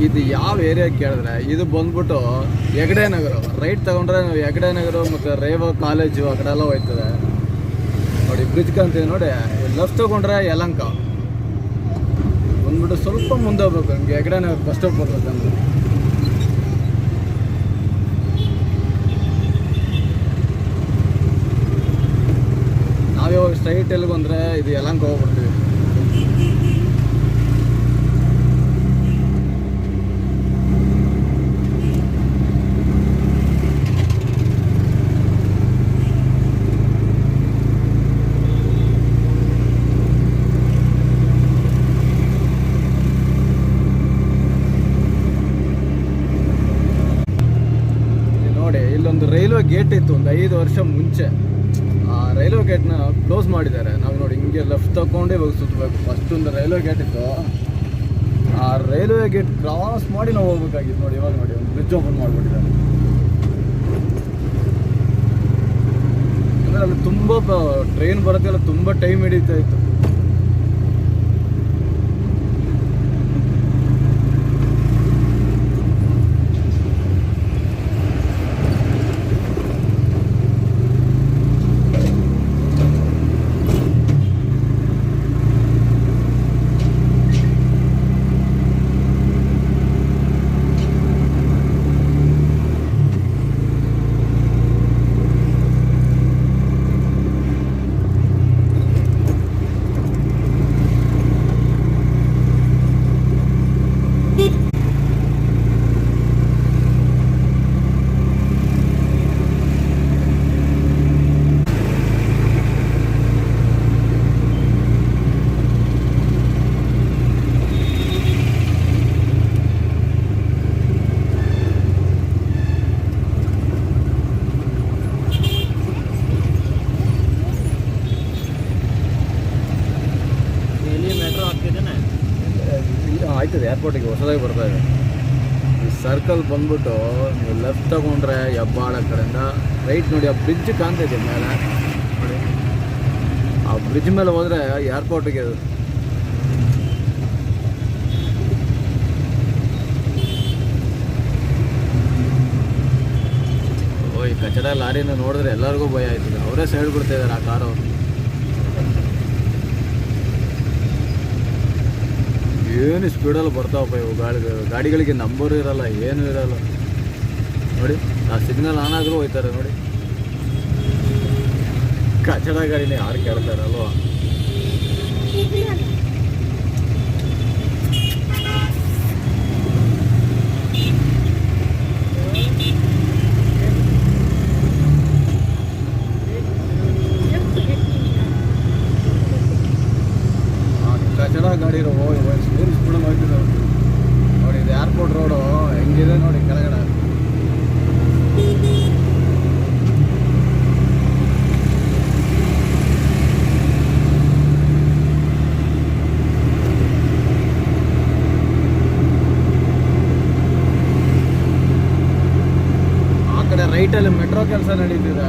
ಇದು ಯಾವ ಏರಿಯಾ ಕೇಳಿದ್ರೆ ಇದು ಬಂದ್ಬಿಟ್ಟು ಹೆಗ್ಡೆ ನಗರ. ರೈಟ್ ತಗೊಂಡ್ರೆ ನಾವು ಹೆಗ್ಡೆ ನಗರ ಮತ್ತು ರೇವ ಕಾಲೇಜು ಆ ಕಡೆ ಎಲ್ಲ ಹೋಯ್ತದೆ ನೋಡಿ. ಬ್ರಿಡ್ಜ್ ಕಾಣ್ತೀವಿ ನೋಡಿ. ಲೆಫ್ಟ್ ತಗೊಂಡ್ರೆ ಯಲಹಂಕ ಬಂದ್ಬಿಟ್ಟು ಸ್ವಲ್ಪ ಮುಂದೆ ಹೋಗ್ಬೇಕು. ಹಂಗೆ ಹೆಗ್ಡೆ ನಗರ ಬಸ್ ಸ್ಟಾಪ್ ಬರ್ಬೇಕಂದ್ರೆ ನಾವಿವಾಗ ಸ್ಟ್ರೈಟ್ ಎಲ್ಲಿ ಬಂದರೆ ಇದು ಯಲಹಂಕ ಹೋಗ್ಬಿಡ್ತೀವಿ. ಇಲ್ಲೊಂದು ರೈಲ್ವೆ ಗೇಟ್ ಇತ್ತು ಒಂದು 5 ವರ್ಷ ಮುಂಚೆ. ಆ ರೈಲ್ವೆ ಗೇಟ್ನ ಕ್ಲೋಸ್ ಮಾಡಿದ್ದಾರೆ. ನಾವು ನೋಡಿ ಹಿಂಗೆ ಲೆಫ್ಟ್ ತಗೊಂಡು ಇವಾಗ ಸುತ್ತಬೇಕು. ಫಸ್ಟ್ ಒಂದು ರೈಲ್ವೆ ಗೇಟ್ ಇತ್ತು. ಆ ರೈಲ್ವೆ ಗೇಟ್ ಕ್ರಾಸ್ ಮಾಡಿ ನಾವು ಹೋಗ್ಬೇಕಾಗಿತ್ತು ನೋಡಿ. ಇವಾಗ ನೋಡಿ ಒಂದು ಬ್ರಿಡ್ಜ್ ಓಪನ್ ಮಾಡಿಬಿಟ್ಟಿದ್ದಾರೆ. ಅಂದರೆ ಅಲ್ಲಿ ತುಂಬ ಟ್ರೈನ್ ಬರುತ್ತೆ, ಅಲ್ಲ ತುಂಬ ಟೈಮ್ ಹಿಡಿತಾ ಇತ್ತು. ಆಯ್ತದೆ ಏರ್ಪೋರ್ಟಿಗೆ ಹೊಸದಾಗಿ ಬರ್ತಾ ಇದೆ. ಈ ಸರ್ಕಲ್ ಬಂದ್ಬಿಟ್ಟು ನೀವು ಲೆಫ್ಟ್ ತಗೊಂಡ್ರೆ ಹೆಬ್ಬಾಳ ಕಡೆಯಿಂದ ರೈಟ್ ನೋಡಿ. ಆ ಬ್ರಿಡ್ಜ್ ಕಾಣ್ತಿದೆ ಮೇಲೆ ನೋಡಿ. ಆ ಬ್ರಿಡ್ಜ್ ಮೇಲೆ ಹೋದರೆ ಏರ್ಪೋರ್ಟಿಗೆ. ಈ ಕಚಡ ಲಾರಿನ ನೋಡಿದ್ರೆ ಎಲ್ಲರಿಗೂ ಭಯ ಆಯ್ತದೆ. ಅವರೇ ಸೈಡ್ ಬಿಡ್ತಾ ಇದ್ದಾರೆ ಆ ಕಾರು. ಏನು ಸ್ಪೀಡಲ್ಲಿ ಬರ್ತಾವಪ್ಪ ಇವು ಗಾಡಿಗಳಿಗೆ ನಂಬರು ಇರಲ್ಲ, ಏನೂ ಇರಲ್ಲ ನೋಡಿ. ಆ ಸಿಗ್ನಲ್ ಆನ್ ಆದರೂ ಹೋಯ್ತಾರೆ ನೋಡಿ. ಕಚಡ ಗಾಡಿನೇ ಯಾರು ಕೇಳ್ತಾರಲ್ವ. ಕಚಡ ಗಾಡಿ ಸ್ಪೀಡಲ್ಲಿ ಹೋಗ್ತಿದ್ದಾವೆ ನೋಡಿ. ಇದು ಏರ್ಪೋರ್ಟ್ ರೋಡು ಹೆಂಗಿದೆ ನೋಡಿ ಕೆಳಗಡೆ. ಆ ಕಡೆ ರೈಟಲ್ಲಿ ಮೆಟ್ರೋ ಕೆಲಸ ನಡೀತಿದೆ.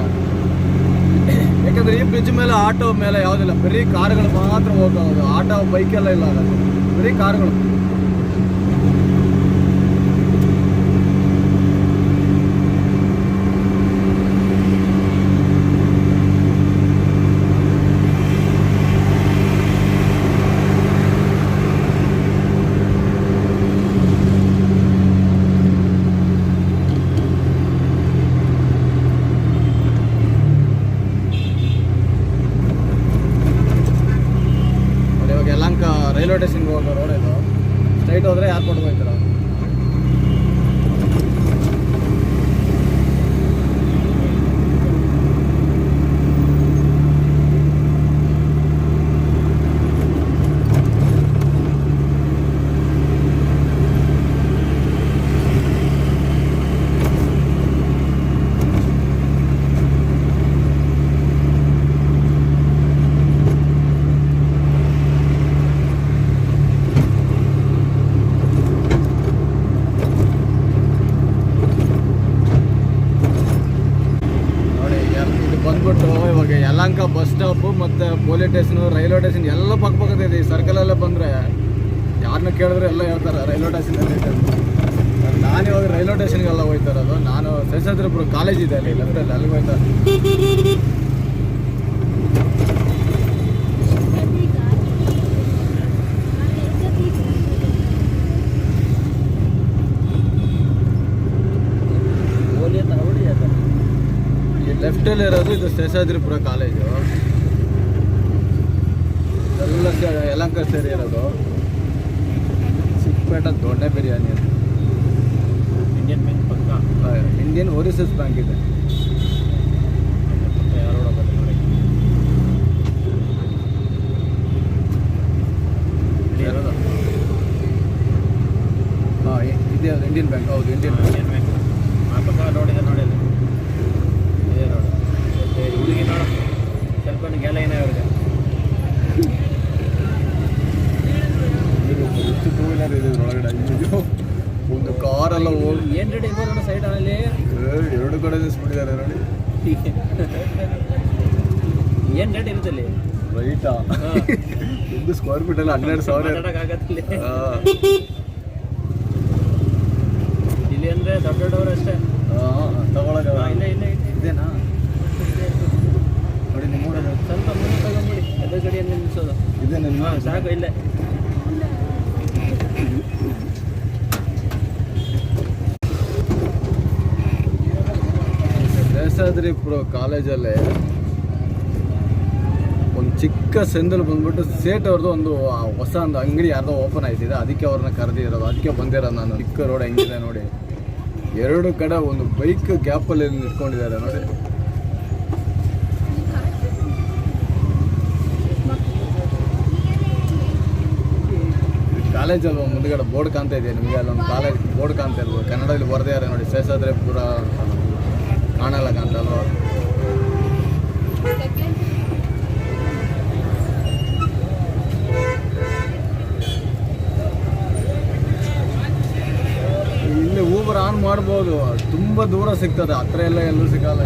ಯಾಕಂದರೆ ಈ ಬ್ರಿಡ್ಜ್ ಮೇಲೆ ಆಟೋ ಮೇಲೆ ಯಾವುದಿಲ್ಲ, ಬರೀ ಕಾರುಗಳು ಮಾತ್ರ ಹೋಗೋದು. ಆಟೋ ಬೈಕೆಲ್ಲ ಇಲ್ಲ, ಬರೀ ಕಾರುಗಳು. ರೈಲ್ವೆ ಸ್ಟೇಷನ್ಗೆ ಹೋಗೋ ರೋಡ್ ಇದು. ಸ್ಟ್ರೈಟ್ ಹೋದರೆ ಏರ್ಪೋರ್ಟ್ಗೆ ಹೋಗ್ತೀರ. ಬಂದ್ಬಿಟ್ಟು ಇವಾಗ ಯಲಹಂಕ ಬಸ್ ಸ್ಟಾಪು ಮತ್ತು ಪೊಲೀಸ್ ಸ್ಟೇಷನು, ರೈಲ್ವೆ ಸ್ಟೇಷನ್ ಎಲ್ಲ ಪಕ್ಕಪಕ್ಕದಿದೆ. ಈ ಸರ್ಕಲಲ್ಲೇ ಬಂದರೆ ಯಾರನ್ನ ಕೇಳಿದ್ರೆ ಎಲ್ಲ ಹೇಳ್ತಾರೆ ರೈಲ್ವೆ ಸ್ಟೇಷನಲ್ಲಿ ಇದೆ ಅಂತ. ನಾನು ಇವಾಗ ರೈಲ್ವೆ ಸ್ಟೇಷನ್ಗೆಲ್ಲ ಹೋಗ್ತಾ ಇರೋದು. ನಾನು ಶೇಷಾದ್ರಿಪುರ ಕಾಲೇಜ್ ಇದೆ ಅಲ್ಲಿ ಲೆಫ್ಟಲ್ಲಿ, ಅಲ್ಲಿಗೆ ಹೋಗ್ತಾ ಲೆಫ್ಟಲ್ಲಿ ಇರೋದು ಇದು ಶೇಷಾದ್ರಿಪುರ ಕಾಲೇಜು. ಎಲ್ಲ ಯಲಹಂಕ ಸೇರಿ ಇರೋದು. ಚಿಕ್ಕಪೇಟ ದೊಡ್ಡ ಬಿರಿಯಾನಿ ಅದು. ಇಂಡಿಯನ್ ಬ್ಯಾಂಕ್ ಪಕ್ಕ, ಇಂಡಿಯನ್ ಓವರ್ಸೀಸ್ ಬ್ಯಾಂಕ್ ಇದೆ. ಹಾಂ ಇದೆ ಅದು ಇಂಡಿಯನ್ ಬ್ಯಾಂಕ್. ಹೌದು ಇಂಡಿಯನ್ ಬ್ಯಾಂಕ್. ಆ ಪಕ್ಕ ರೋಡ್ ಇದೆ ನೋಡಿ, ಅದು ಇದೇ ರೋಡ್. ಹುಡುಗಿ ನೋಡು ಸ್ವಲ್ಪ ಗೆಲ ಏನೇ ಅವ್ರಿಗೆ. ಟೂ ವೀಲರ್ ಇದೆ ಒಳಗಡೆ. ಒಂದು ಕಾರೆಲ್ಲ ಹೋಗಿ ಏನು ರೇಟ್ ಇರ್ಬೋದು ಸೈಡಲ್ಲಿ. ಎರಡು ಕಡೆ ನಿಲ್ಲಿಸ್ಬಿಟ್ಟಿದ್ದಾರೆ ನೋಡಿ. ಏನು ರೇಟ್ ಇರುತ್ತೆ ಅಲ್ಲಿ? ರೈಟಾ? ಒಂದು ಸ್ಕ್ವೇರ್ ಫೀಟ್ ಎಲ್ಲ 12,000 ಆಗತ್ತಿಲ್ಲ ಇಲ್ಲಿ ಅಂದರೆ ದೊಡ್ಡ ದೊಡ್ಡವರು ಅಷ್ಟೇ. ತಗೊಳಗ ಇಲ್ಲ ಇಲ್ಲ ಇದೇನಾ ನೋಡಿ ನಿಮ್ಮ ಸ್ವಲ್ಪ ಮುಂದೆ ತಗೊಂಬಿಡಿ, ಎದ್ರ ಗಡಿಯನ್ನು ನಿಲ್ಲಿಸೋದು. ಇದೆ ನಿಮ್ಮ ಸಾಕು. ಇಲ್ಲೇ ಶೇಷಾದ್ರಿಪುರ ಕಾಲೇಜಲ್ಲೇ ಒಂದು ಚಿಕ್ಕ ಸಂದಲ್ಲಿ ಬಂದ್ಬಿಟ್ಟು ಸೇಟ್ ಅವ್ರದ್ದು ಒಂದು ಹೊಸ ಒಂದು ಅಂಗಡಿ ಯಾರ್ದೋ ಓಪನ್ ಆಯ್ತಿದೆ, ಅದಕ್ಕೆ ಅವ್ರನ್ನ ಕರೆದಿರೋದು. ಅದಕ್ಕೆ ಬಂದಿರೋದು ನಾನು. ಚಿಕ್ಕ ರೋಡ್ ಹೆಂಗಿದೆ ನೋಡಿ, ಎರಡು ಕಡೆ ಒಂದು ಬೈಕ್ ಗ್ಯಾಪಲ್ಲಿ ನಿಂತ್ಕೊಂಡಿದ್ದಾರೆ ನೋಡಿ. ಕಾಲೇಜಲ್ವ ಮುಂದ್ಗಡೆ ಬೋರ್ಡ್ ಕಾಣ್ತಾ ಇದೆ ನಿಮಗೆ, ಅಲ್ಲೊಂದು ಕಾಲೇಜ್ ಬೋರ್ಡ್ ಕಾಣ್ತಾ ಇರ್ಬೋದು, ಕನ್ನಡದಲ್ಲಿ ಬರೆದಿದ್ದಾರೆ ನೋಡಿ, ಶೇಷಾದ್ರಿಪುರ ಕಾಣಲ್ಲ ಕಾಣ್ತಲ್ವ. ಇಲ್ಲಿ ಊಬರ್ ಆನ್ ಮಾಡ್ಬೋದು, ತುಂಬ ದೂರ ಸಿಗ್ತದೆ, ಹತ್ರ ಎಲ್ಲ ಎಲ್ಲೂ ಸಿಗಲ್ಲ.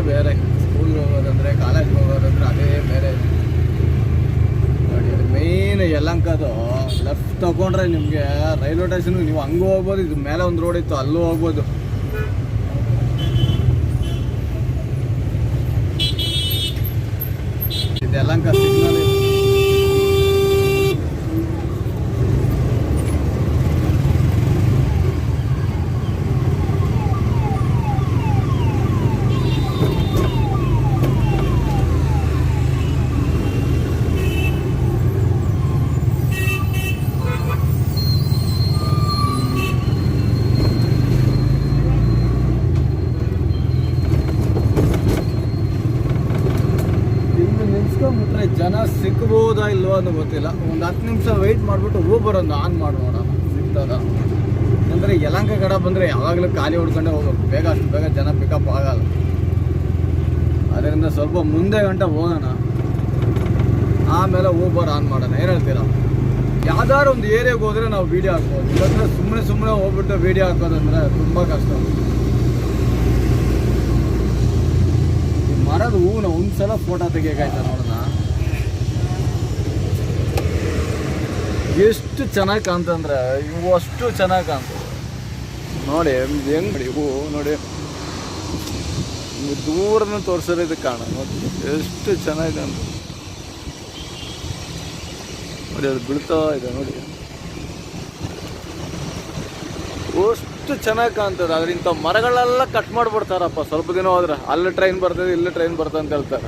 ಬೇರೆ ಸ್ಕೂಲ್ಗೆ ಹೋಗೋದಂದ್ರೆ, ಕಾಲೇಜ್ಗೆ ಹೋಗೋದಂದ್ರೆ ಅದೇ ಬೇರೆ ನೋಡಿ. ಮೇನ್ ಯಲಹಂಕದು ಲೆಫ್ಟ್ ತಗೊಂಡ್ರೆ ನಿಮಗೆ ರೈಲ್ವೆ ಸ್ಟೇಷನ್ಗೆ ನೀವು ಹಂಗೂ ಹೋಗ್ಬೋದು. ಇದು ಮೇಲೆ ಒಂದು ರೋಡ್ ಇತ್ತು, ಅಲ್ಲೂ ಹೋಗ್ಬೋದು. ಇದು ಯಲಹಂಕ ಸಿಗ್ನಲ್. ನಿಲ್ಸ್ಕೊಂಡ್ಬಿಟ್ರೆ ಜನ ಸಿಗ್ಬೋದಾ ಇಲ್ವೋ ಅನ್ನೋ ಗೊತ್ತಿಲ್ಲ. ಒಂದು 10 ನಿಮಿಷ ವೆಯ್ಟ್ ಮಾಡಿಬಿಟ್ಟು ಊಬರ್ ಒಂದು ಆನ್ ಮಾಡಿ ನೋಡೋಣ ಸಿಗ್ತದ. ಅಂದರೆ ಯಲಹಂಕ ಕಡೆ ಬಂದರೆ ಯಾವಾಗಲೂ ಖಾಲಿ ಹೊಡ್ಕೊಂಡೆ ಹೋಗೋದು, ಬೇಗ ಅಷ್ಟು ಬೇಗ ಜನ ಪಿಕಪ್ ಆಗಲ್ಲ. ಅದರಿಂದ ಸ್ವಲ್ಪ ಮುಂದೆ ಗಂಟೆ ಹೋಗೋಣ, ಆಮೇಲೆ ಊಬರ್ ಆನ್ ಮಾಡೋಣ. ಏನು ಹೇಳ್ತೀರಾ? ಯಾವ್ದಾದ್ರು ಒಂದು ಏರಿಯಾಗೆ ಹೋದರೆ ನಾವು ವೀಡಿಯೋ ಹಾಕ್ಬೋದು, ಇಲ್ಲಾಂದರೆ ಸುಮ್ಮನೆ ಹೋಗ್ಬಿಟ್ಟು ವೀಡಿಯೋ ಹಾಕೋದಂದ್ರೆ ತುಂಬ ಕಷ್ಟ. ಮರದ ಹೂನ ಒಂದ್ಸಲ ಫೋಟೋ ತೆಗಿಯಕಾಯ್ತಾ ನೋಡೋಣ. ಎಷ್ಟು ಚೆನ್ನಾಗಿ ಕಾಣ್ತಂದ್ರೆ ಇವು ಅಷ್ಟು ಚೆನ್ನಾಗಿ ಕಾಣ್ತದೆ ನೋಡಿ. ಹೆಂಗ್ ನೋಡಿ ಹೂ ನೋಡಿ, ದೂರದಿಂದ ತೋರಿಸಿದ್ರೆ ಇದು ಕಾಣ ನೋಡಿ ಎಷ್ಟು ಚೆನ್ನಾಗಿ ಕಾಣ್ತದೆ ನೋಡಿ. ಅದು ಬೀಳ್ತಾ ಇದೆ ನೋಡಿ, ಅಷ್ಟು ಚೆನ್ನಾಗಿ ಕಾಣ್ತದೆ. ಆದ್ರೆ ಇಂಥ ಮರಗಳೆಲ್ಲ ಕಟ್ ಮಾಡಿಬಿಡ್ತಾರಪ್ಪ. ಸ್ವಲ್ಪ ದಿನ ಹೋದ್ರೆ ಅಲ್ಲಿ ಟ್ರೈನ್ ಬರ್ತದೆ, ಇಲ್ಲಿ ಟ್ರೈನ್ ಬರ್ತದೆ ಅಂತ ಹೇಳ್ತಾರೆ,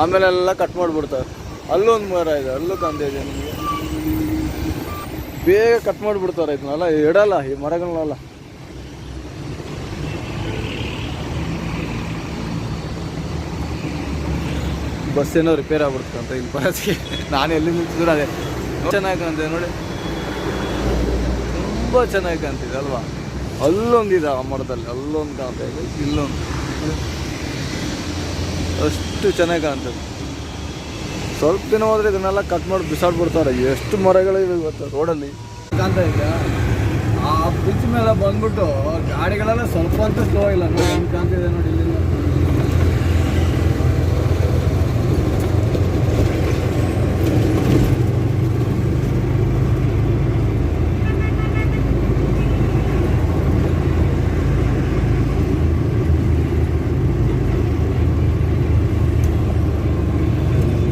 ಆಮೇಲೆ ಎಲ್ಲ ಕಟ್ ಮಾಡಿಬಿಡ್ತಾರೆ. ಅಲ್ಲೊಂದು ಮರ ಇದೆ, ಅಲ್ಲೂ ಕಾಣ್ತಾ ಇದೆ ನಿಮಗೆ. ಬೇಗ ಕಟ್ ಮಾಡಿಬಿಡ್ತಾರೆ ಇದನ್ನೆಲ್ಲ, ಇಡಲ್ಲ ಈ ಮರಗಳನ್ನೆಲ್ಲ. ಬಸ್ ಏನೋ ರಿಪೇರ್ ಆಗ್ಬಿಡ್ತಂತ ಇಲ್ಲಿ ಬರೋದಕ್ಕೆ. ನಾನು ಎಲ್ಲಿ ನಿಂತಿದ್ರು ಅದೇ ಚೆನ್ನಾಗಿ ಕಾಣ್ತದೆ ನೋಡಿ, ತುಂಬ ಚೆನ್ನಾಗಿ ಕಾಣ್ತಿದೆ ಅಲ್ವಾ. ಅಲ್ಲೊಂದಿದೆ ಆ ಮರದಲ್ಲಿ, ಅಲ್ಲೊಂದು ಕಾಣ್ತಾ ಇದೆ, ಇಲ್ಲೊಂದು, ಅಷ್ಟು ಚೆನ್ನಾಗಿ ಕಾಣ್ತದೆ. ಸ್ವಲ್ಪ ದಿನ ಹೋದರೆ ಇದನ್ನೆಲ್ಲ ಕಟ್ ಮಾಡಿ ಬಿಸಾಡ್ಬಿಡ್ತಾರೆ. ಎಷ್ಟು ಮರಗಳಿವೆ ಇವತ್ತು ರೋಡಲ್ಲಿ ಕಾಣ್ತಾ ಇದೆಯಾ. ಆ ಬ್ರಿಡ್ಜ್ ಮೇಲೆ ಬಂದ್ಬಿಟ್ಟು ಗಾಡಿಗಳೆಲ್ಲ ಸ್ವಲ್ಪ ಅಂತ ಸ್ಲೋ ಇಲ್ಲ ನೋಡಿ, ಹೆಂಗೆ ಕಾಣ್ತಿದೆ ನೋಡಿ ಇಲ್ಲಿಂದ.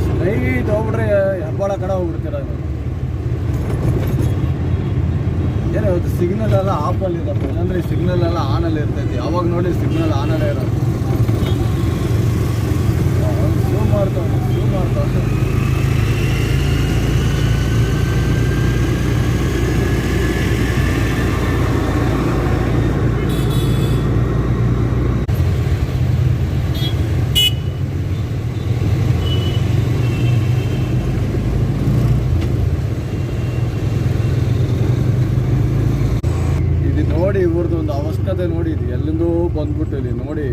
ಸ್ಟ್ರೈಟ್ ಹೋಗ್ಬಿಟ್ರೆ ಹೆಬ್ಬಾಳ ಕಡೆ ಹೋಗ್ಬಿಡ್ತೀರ. ಏನೋ ಇವತ್ತು ಸಿಗ್ನಲ್ ಎಲ್ಲ ಆಫಲ್ಲಿ ಇರಪ್ಪ, ಇಲ್ಲಾಂದ್ರೆ ಸಿಗ್ನಲ್ ಎಲ್ಲ ಆನಲ್ಲಿ ಇರ್ತೈತಿ. ಯಾವಾಗ ನೋಡಿ ಸಿಗ್ನಲ್ ಆನಲ್ಲೇ ಇರೋದು. ಶೂ ಮಾಡ್ತಾವೆ. ನೋಡಿ ಇವ್ರದ್ದು ಒಂದು ಅವಶ್ಯಕತೆ ನೋಡಿ, ಇದು ಎಲ್ಲಿಂದೋ ಬಂದ್ಬಿಟ್ಟು ಇಲ್ಲಿ ನೋಡಿ.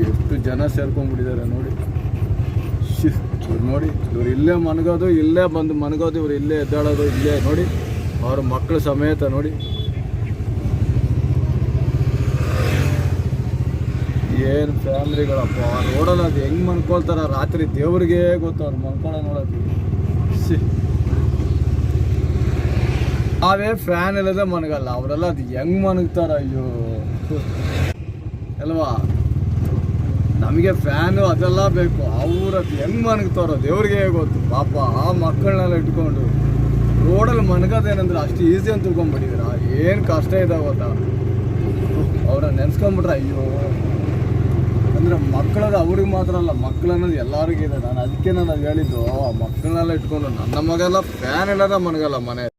ಎಷ್ಟು ಜನ ಸೇರ್ಕೊಂಡ್ಬಿಟ್ಟಿದ್ದಾರೆ ನೋಡಿ. ಇವ್ರು ನೋಡಿ, ಇವ್ರು ಇಲ್ಲೇ ಮನಗೋದು, ಇಲ್ಲೇ ಬಂದು ಮನಗೋದು, ಇವ್ರು ಇಲ್ಲೇ ಎದ್ದಾಡೋದು ಇಲ್ಲೇ ನೋಡಿ. ಅವ್ರ ಮಕ್ಕಳ ಸಮೇತ ನೋಡಿ. ಏನು ಫ್ಯಾಮ್ಲಿಗಳಪ್ಪ ರೋಡಲ್ಲಿ. ಅದು ಹೆಂಗೆ ಮನ್ಕೊಳ್ತಾರ ರಾತ್ರಿ ದೇವ್ರಿಗೆ ಗೊತ್ತು ಅವ್ರು ಮನ್ಕೊಳ್ಳೋ ನೋಡೋದು. ನಾವೇ ಫ್ಯಾನ್ ಇಲ್ಲದೆ ಮನಗಲ್ಲ, ಅವರೆಲ್ಲ ಅದು ಹೆಂಗೆ ಮನಗ್ತಾರ. ಅಯ್ಯೋ ಅಲ್ವಾ, ನಮಗೆ ಫ್ಯಾನು ಅದೆಲ್ಲ ಬೇಕು, ಅವ್ರು ಅದು ಹೆಂಗೆ ಮನಗ್ತಾರೋ ದೇವ್ರಿಗೆ ಗೊತ್ತು. ಪಾಪ ಆ ಮಕ್ಕಳನ್ನೆಲ್ಲ ಇಟ್ಕೊಂಡು ರೋಡಲ್ಲಿ ಮನಗೋದೇನಂದ್ರೆ ಅಷ್ಟು ಈಸಿ ಅಂತ ತಿಳ್ಕೊಂಡ್ಬಿಟ್ಟಿದ್ದೀರ. ಏನು ಕಷ್ಟ ಇದೆ ಗೊತ್ತಾ. ಅವ್ರನ್ನ ನೆನ್ಸ್ಕೊಂಬಿಟ್ರೆ ಅಯ್ಯೋ. ಅಂದರೆ ಮಕ್ಕಳದು ಅವ್ರಿಗೆ ಮಾತ್ರ ಅಲ್ಲ, ಮಕ್ಕಳು ಅನ್ನೋದು ಎಲ್ಲರಿಗೂ ಇದೆ. ನಾನು ಅದಕ್ಕೆ ನಾನು ಹೇಳಿದ್ದು, ಮಕ್ಕಳನ್ನೆಲ್ಲ ಇಟ್ಕೊಂಡು ನನ್ನ ಮಗೆಲ್ಲ ಫ್ಯಾನ್ ಇಲ್ಲದ ಮನಗಲ್ಲ ಮನೆ.